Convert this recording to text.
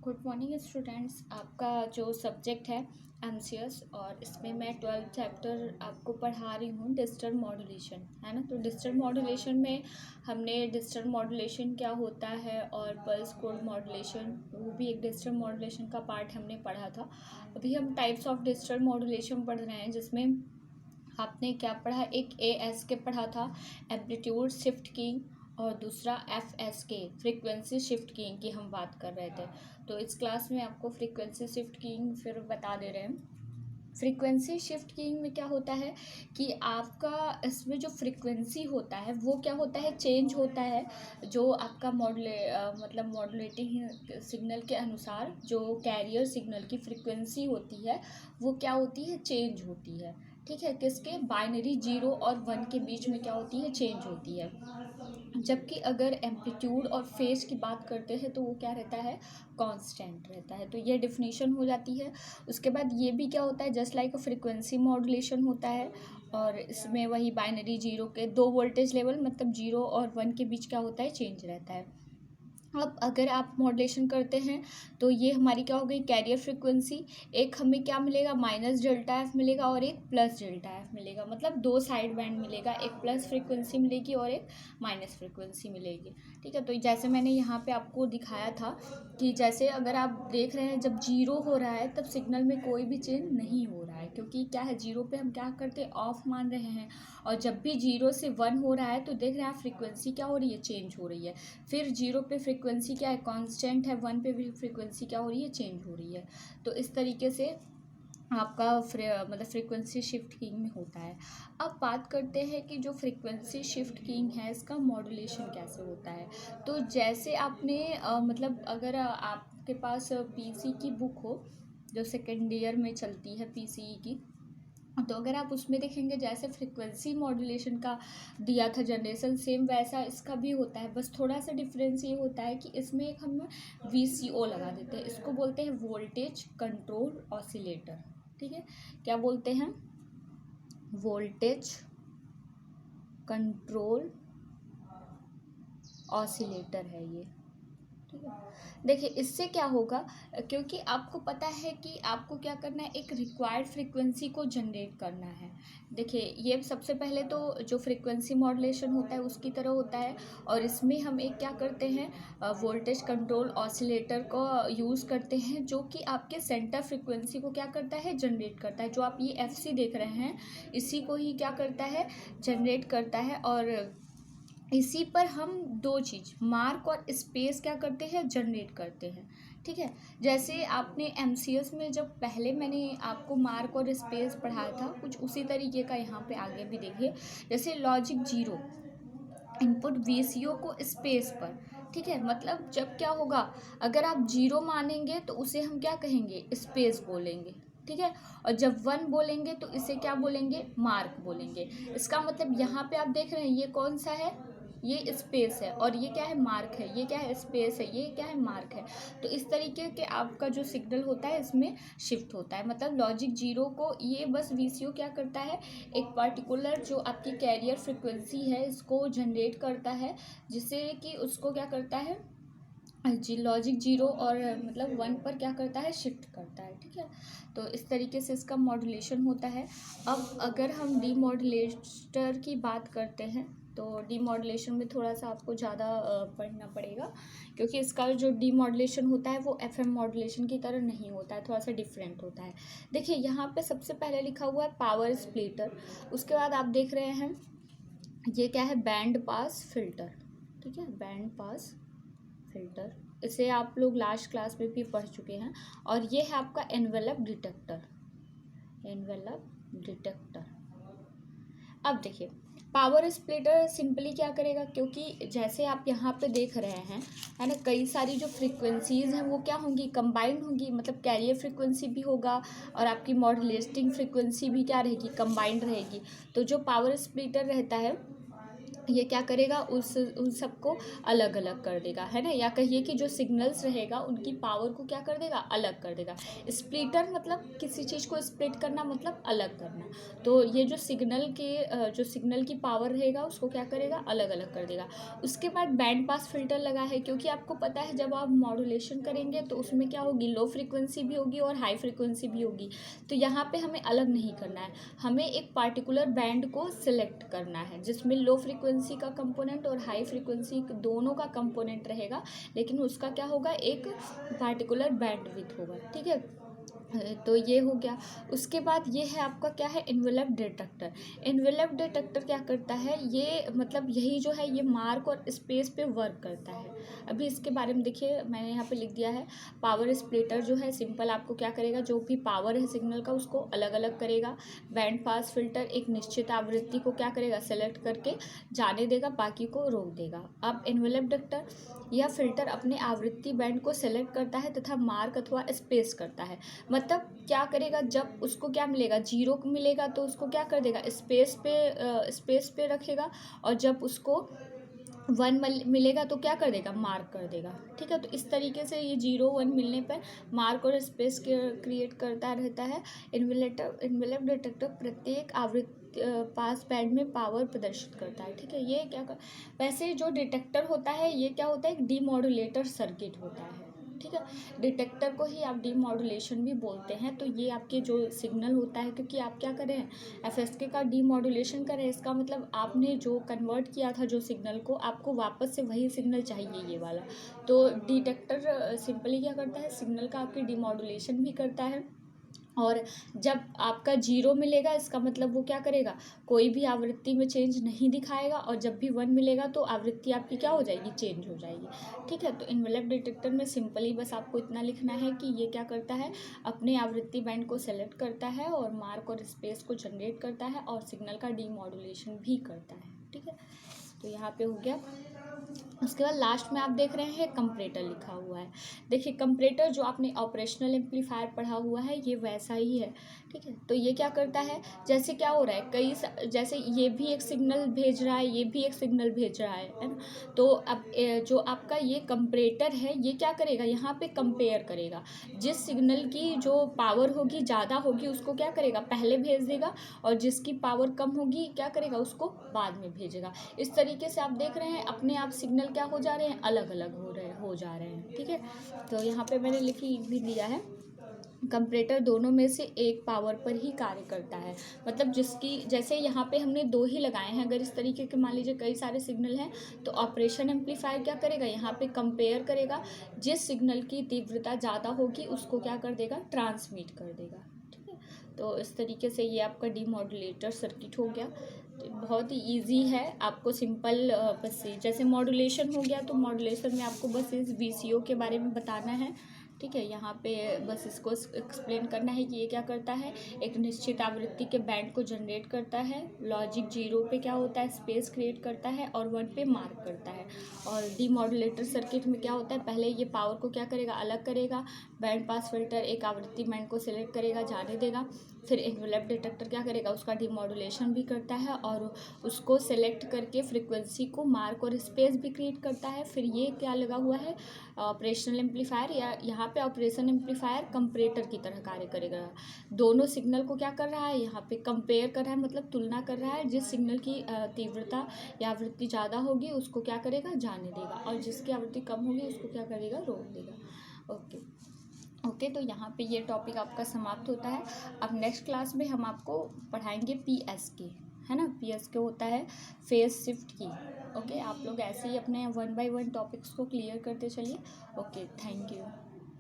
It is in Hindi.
Good morning students. आपका जो सब्जेक्ट है एमसीएस और इसमें मैं 12th चैप्टर आपको पढ़ा रही हूँ डिजिटल मॉड्यूलेशन, है ना। तो डिजिटल मॉड्यूलेशन में हमने डिजिटल मॉड्यूलेशन क्या होता है और पल्स कोड मॉड्यूलेशन, वो भी एक डिजिटल मॉड्यूलेशन का पार्ट हमने पढ़ा था। अभी हम टाइप्स ऑफ डिजिटल मॉड्यूलेशन पढ़ रहे हैं, जिसमें आपने क्या पढ़ा, एक ASK पढ़ा था, एम्पलीट्यूड शिफ्ट कीइंग, और दूसरा FSK फ्रीक्वेंसी शिफ्ट कीइंग की हम बात कर रहे थे। तो इस क्लास में आपको फ्रीक्वेंसी शिफ्ट कीइंग फिर बता दे रहे हैं। फ्रीक्वेंसी शिफ्ट कीइंग में क्या होता है कि आपका इसमें जो फ्रीक्वेंसी होता है वो क्या होता है, चेंज होता है। जो आपका मतलब मॉड्यूलेटिंग सिग्नल के अनुसार जो कैरियर सिग्नल की फ्रीक्वेंसी होती है वो क्या होती है, चेंज होती है। ठीक है, किसके, बाइनरी 0 और 1 के बीच में क्या होती है, चेंज होती है। जबकि अगर एम्पलीट्यूड और फेज की बात करते हैं तो वो क्या रहता है, कांस्टेंट रहता है। तो ये डिफिनीशन हो जाती है। उसके बाद ये भी क्या होता है, जस्ट लाइक फ्रीक्वेंसी मॉड्यूलेशन होता है, और इसमें वही बाइनरी 0 के दो वोल्टेज लेवल मतलब 0 और 1 के बीच क्या होता है, चेंज रहता है। अब अगर आप मॉड्यूलेशन करते हैं तो ये हमारी क्या हो गई, कैरियर फ्रिक्वेंसी। एक हमें क्या मिलेगा, माइनस डेल्टा एफ मिलेगा और एक प्लस डेल्टा एफ मिलेगा, मतलब दो साइड बैंड मिलेगा, एक प्लस फ्रिक्वेंसी मिलेगी और एक माइनस फ्रिक्वेंसी मिलेगी। ठीक है, तो जैसे मैंने यहाँ पे आपको दिखाया था कि जैसे अगर आप देख रहे हैं जब 0 हो रहा है तब सिग्नल में कोई भी चेंज नहीं हो रहा है, क्योंकि क्या है, 0 पे हम क्या करते हैं, ऑफ मान रहे हैं। और जब भी 0 से 1 हो रहा है तो देख रहे हैं आप फ्रिक्वेंसी क्या हो रही है, चेंज हो रही है। फिर 0 पे फ्रिक्वेंसी क्या है, कांस्टेंट है, 1 पे भी फ्रिक्वेंसी क्या हो रही है, चेंज हो रही है। तो इस तरीके से आपका मतलब फ्रीक्वेंसी शिफ्ट कीइंग में होता है। अब बात करते हैं कि जो फ्रीक्वेंसी शिफ्ट कीइंग है इसका मॉड्यूलेशन कैसे होता है। तो जैसे आपने मतलब अगर आपके पास पीसी की बुक हो जो सेकेंड ईयर में चलती है पीसीई की, तो अगर आप उसमें देखेंगे जैसे फ्रिक्वेंसी मॉड्यूलेशन का दिया था जनरेशन, सेम वैसा इसका भी होता है। बस थोड़ा सा डिफरेंस ये होता है कि इसमें एक हम VCO लगा देते हैं, इसको बोलते हैं वोल्टेज कंट्रोल ऑसिलेटर। ठीक है, क्या बोलते हैं, वोल्टेज कंट्रोल ऑसिलेटर है ये। ठीक है, देखिए इससे क्या होगा, क्योंकि आपको पता है कि आपको क्या करना है, एक रिक्वायर्ड फ्रीक्वेंसी को जनरेट करना है। देखिए ये सबसे पहले तो जो फ्रीक्वेंसी मॉड्यूलेशन होता है उसकी तरह होता है, और इसमें हम एक क्या करते हैं, वोल्टेज कंट्रोल ऑसिलेटर को यूज़ करते हैं, जो कि आपके सेंटर फ्रीक्वेंसी को क्या करता है, जनरेट करता है। जो आप ये FC देख रहे हैं इसी को ही क्या करता है, जनरेट करता है। और इसी पर हम दो चीज़, मार्क और स्पेस क्या करते हैं, जनरेट करते हैं। ठीक है, जैसे आपने MCS में जब पहले मैंने आपको मार्क और स्पेस पढ़ाया था, कुछ उसी तरीके का यहाँ पे आगे भी देखिए। जैसे लॉजिक 0 इनपुट VCO को स्पेस पर। ठीक है, मतलब जब क्या होगा, अगर आप 0 मानेंगे तो उसे हम क्या कहेंगे, स्पेस बोलेंगे। ठीक है, और जब 1 बोलेंगे तो इसे क्या बोलेंगे, मार्क बोलेंगे। इसका मतलब यहाँ पे आप देख रहे हैं ये कौन सा है, ये स्पेस है, और ये क्या है, मार्क है। ये क्या है, स्पेस है, ये क्या है, मार्क है। तो इस तरीके के आपका जो सिग्नल होता है इसमें शिफ्ट होता है। मतलब लॉजिक 0 को ये बस VCO क्या करता है, एक पर्टिकुलर जो आपकी कैरियर फ्रिक्वेंसी है इसको जनरेट करता है, जिससे कि उसको क्या करता है, जी लॉजिक 0 और मतलब 1 पर क्या करता है, शिफ्ट करता है। ठीक है, तो इस तरीके से इसका मॉड्यूलेशन होता है। अब अगर हम डीमॉड्यूलेटर की बात करते हैं तो डीमॉड्यूलेशन में थोड़ा सा आपको ज़्यादा पढ़ना पड़ेगा, क्योंकि इसका जो डीमॉड्यूलेशन होता है वो FM मॉड्यूलेशन की तरह नहीं होता है, थोड़ा सा डिफरेंट होता है। देखिए यहाँ पे सबसे पहले लिखा हुआ है पावर स्प्लिटर, उसके बाद आप देख रहे हैं ये क्या है, बैंड पास फिल्टर। ठीक है, बैंड पास फिल्टर, इसे आप लोग लास्ट क्लास में भी पढ़ चुके हैं। और ये है आपका एनवेलप डिटेक्टर, एनवेलप डिटेक्टर। अब देखिए पावर स्प्लिटर सिंपली क्या करेगा, क्योंकि जैसे आप यहाँ पे देख रहे हैं, है ना, कई सारी जो फ्रीक्वेंसीज़ हैं वो क्या होंगी, कंबाइंड होंगी। मतलब कैरियर फ्रीक्वेंसी भी होगा और आपकी मॉड्यूलेटिंग फ्रीक्वेंसी भी क्या रहेगी, कंबाइंड रहेगी। तो जो पावर स्प्लिटर रहता है ये क्या करेगा, उन सबको अलग अलग कर देगा, है ना, या कहिए कि जो सिग्नल्स रहेगा उनकी पावर को क्या कर देगा, अलग कर देगा। स्प्लिटर मतलब किसी चीज़ को स्प्लिट करना, मतलब अलग करना। तो ये जो सिग्नल की पावर रहेगा उसको क्या करेगा, अलग अलग कर देगा। उसके बाद बैंड पास फिल्टर लगा है, क्योंकि आपको पता है जब आप मॉड्यूलेशन करेंगे तो उसमें क्या होगी, लो फ्रिक्वेंसी भी होगी और हाई फ्रिक्वेंसी भी होगी। तो यहाँ पे हमें अलग नहीं करना है, हमें एक पार्टिकुलर बैंड को सिलेक्ट करना है जिसमें लो फ्रिक्वेंसी का कंपोनेंट और हाई फ्रिक्वेंसी दोनों का कंपोनेंट रहेगा, लेकिन उसका क्या होगा, एक पार्टिकुलर बैंड विड्थ होगा, ठीक है। तो ये हो गया। उसके बाद ये है आपका क्या है, इन्वेलप डिटेक्टर। इन्वेलप डिटेक्टर क्या करता है, ये मतलब यही जो है ये मार्क और स्पेस पे वर्क करता है। अभी इसके बारे में देखिए, मैंने यहाँ पे लिख दिया है। पावर स्प्लिटर जो है सिंपल आपको क्या करेगा, जो भी पावर है सिग्नल का उसको अलग अलग करेगा। बैंड पास फिल्टर एक निश्चित आवृत्ति को क्या करेगा, सेलेक्ट करके जाने देगा, बाकी को रोक देगा। अब इन्वेलप डिटेक्टर यह फिल्टर अपने आवृत्ति बैंड को सेलेक्ट करता है तथा मार्क अथवा स्पेस करता है। मतलब क्या करेगा, जब उसको क्या मिलेगा, जीरो मिलेगा तो उसको क्या कर देगा, स्पेस पे रखेगा, और जब उसको 1 मिलेगा तो क्या कर देगा, मार्क कर देगा, ठीक है। तो इस तरीके से ये 0 1 मिलने पर मार्क और स्पेस क्रिएट करता रहता है। इन्वेलप डिटेक्टर प्रत्येक आवृत्ति पास बैंड में पावर प्रदर्शित करता है, ठीक है। ये वैसे जो डिटेक्टर होता है ये क्या होता है, एक डीमॉड्यूलेटर सर्किट होता है, ठीक है। डिटेक्टर को ही आप डीमॉड्यूलेशन भी बोलते हैं। तो ये आपके जो सिग्नल होता है, क्योंकि आप क्या कर रहे हैं, एफएसके का डीमॉड्यूलेशन कर रहे हैं, इसका मतलब आपने जो कन्वर्ट किया था जो सिग्नल को, आपको वापस से वही सिग्नल चाहिए, ये वाला। तो डिटेक्टर सिंपली क्या करता है, सिग्नल का आपके डीमॉड्यूलेशन भी करता है। और जब आपका 0 मिलेगा इसका मतलब वो क्या करेगा, कोई भी आवृत्ति में चेंज नहीं दिखाएगा, और जब भी 1 मिलेगा तो आवृत्ति आपकी क्या हो जाएगी, चेंज हो जाएगी, ठीक है। तो इन्वेलप डिटेक्टर में सिंपली बस आपको इतना लिखना है कि ये क्या करता है, अपने आवृत्ति बैंड को सेलेक्ट करता है और मार्क और स्पेस को जनरेट करता है और सिग्नल का डीमॉड्यूलेशन भी करता है, ठीक है। तो यहाँ पे हो गया। उसके बाद लास्ट में आप देख रहे हैं कंपरेटर लिखा हुआ है। देखिए कंपरेटर जो आपने ऑपरेशनल एम्पलीफायर पढ़ा हुआ है ये वैसा ही है, ठीक है। तो ये क्या करता है, जैसे क्या हो रहा है, जैसे ये भी एक सिग्नल भेज रहा है, ये भी एक सिग्नल भेज रहा है ना। तो अब जो आपका ये कंपरेटर है ये क्या करेगा, यहाँ पे कंपेयर करेगा, जिस सिग्नल की जो पावर होगी ज़्यादा होगी उसको क्या करेगा, पहले भेज देगा, और जिसकी पावर कम होगी क्या करेगा, उसको बाद में भेजेगा। इस तरीके से आप देख रहे हैं अपने आप सिग्नल क्या हो जा रहे हैं, अलग अलग हो जा रहे हैं, ठीक है। तो यहाँ पे मैंने लिख भी दिया है, कंपरेटर दोनों में से एक पावर पर ही कार्य करता है। मतलब जिसकी, जैसे यहाँ पे हमने 2 ही लगाए हैं, अगर इस तरीके के मान लीजिए कई सारे सिग्नल हैं तो ऑपरेशन एम्पलीफायर क्या करेगा, यहाँ पे कंपेयर करेगा, जिस सिग्नल की तीव्रता ज़्यादा होगी उसको क्या कर देगा, ट्रांसमिट कर देगा, ठीक है। तो इस तरीके से ये आपका डीमॉड्यूलेटर सर्किट हो गया। तो बहुत ही ईजी है, आपको सिंपल बस जैसे मॉड्यूलेशन हो गया, तो मॉड्यूलेशन में आपको बस इस VCO के बारे में बताना है, ठीक है। यहाँ पे बस इसको एक्सप्लेन करना है कि ये क्या करता है, एक निश्चित आवृत्ति के बैंड को जनरेट करता है, लॉजिक 0 पे क्या होता है, स्पेस क्रिएट करता है, और 1 पे मार्क करता है। और डीमॉड्यूलेटर सर्किट में क्या होता है, पहले ये पावर को क्या करेगा, अलग करेगा, बैंड पास फिल्टर एक आवृत्ति बैंड को सिलेक्ट करेगा, जाने देगा, फिर इन्वेलप डिटेक्टर क्या करेगा, उसका डीमॉड्यूलेशन भी करता है और उसको सेलेक्ट करके फ्रीक्वेंसी को मार्क और स्पेस भी क्रिएट करता है। फिर ये क्या लगा हुआ है, ऑपरेशनल एम्पलीफायर, या यहाँ पे ऑपरेशन एम्पलीफायर कंपरेटर की तरह कार्य करेगा। दोनों सिग्नल को क्या कर रहा है, यहाँ पे कंपेयर कर रहा है, मतलब तुलना कर रहा है, जिस सिग्नल की तीव्रता या आवृत्ति ज़्यादा होगी उसको क्या करेगा, जाने देगा, और जिसकी आवृत्ति कम होगी उसको क्या करेगा, रोक देगा। ओके, तो यहाँ पे ये टॉपिक आपका समाप्त होता है। अब नेक्स्ट क्लास में हम आपको पढ़ाएंगे PSK, है ना। PSK होता है फेज शिफ्ट की। ओके, आप लोग ऐसे ही अपने 1 बाय 1 टॉपिक्स को क्लियर करते चलिए। Okay, thank you.